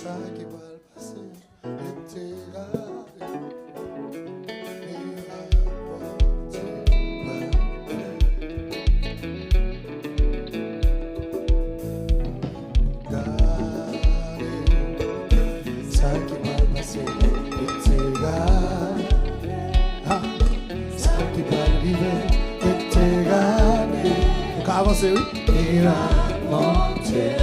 ça qui va le passer, était avancer, oui. Il a monté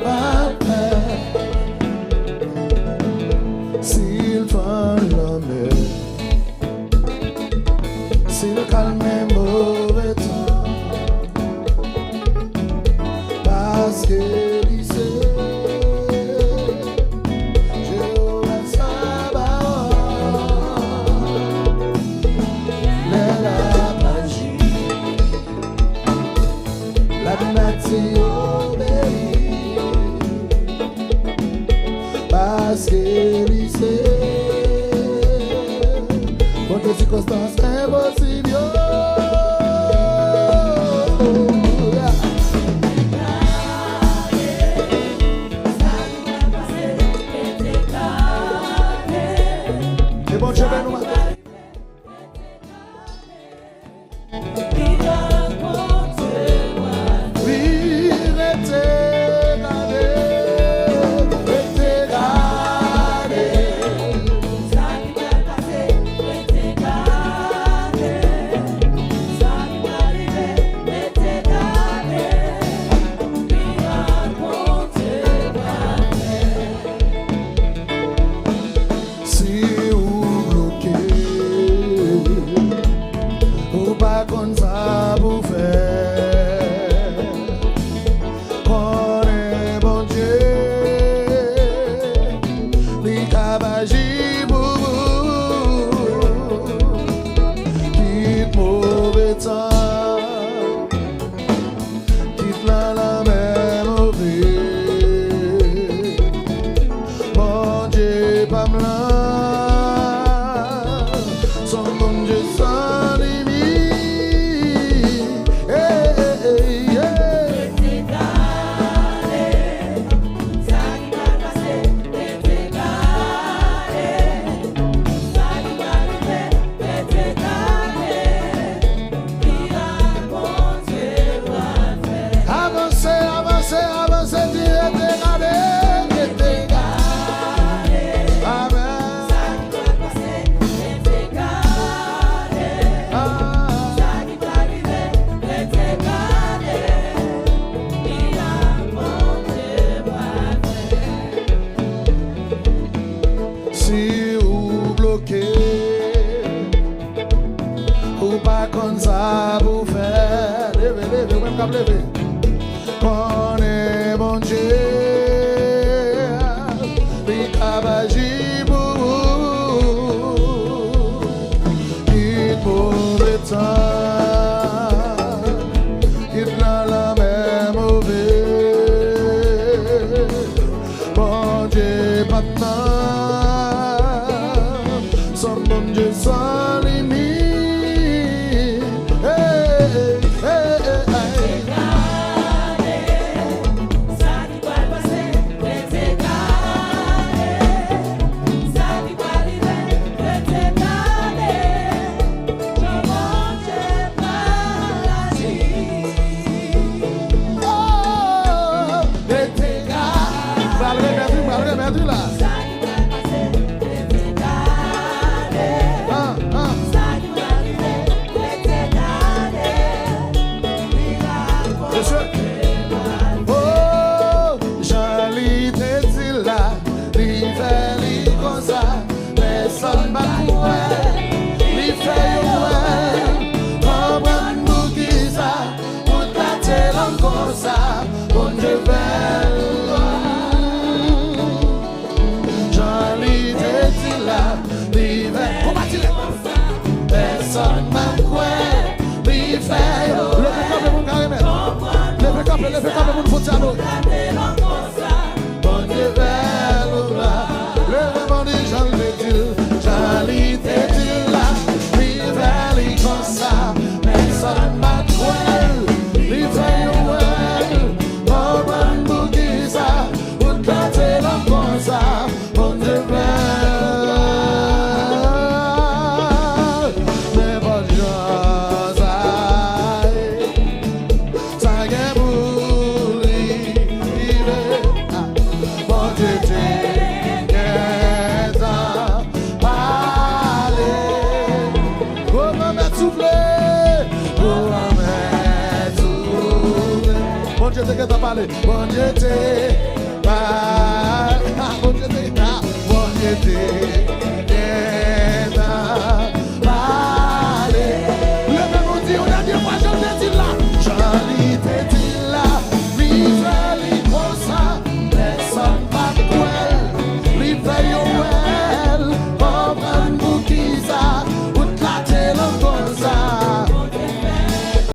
la fête. S'il prend la mer, s'il calme les mauvais temps, parce que lycée, Jéhovah Sabaoth, la magie, la nature obéit, parce que lycée. Pour des circonstances impossibles. Et bon Dieu va nous mater. Si vous bloquez, ou pas comme ça vous faire, levez, même cap lever. On est bon Dieu, oui cabagi pour vous, quitte mauvais temps, quitte la même mauvais, bon Dieu pas de temps. Bon Dieu sans limite, hey, hey, hey, hey. parler. Bon Dieu t'es, bon Dieu t'es, bon Dieu t'es.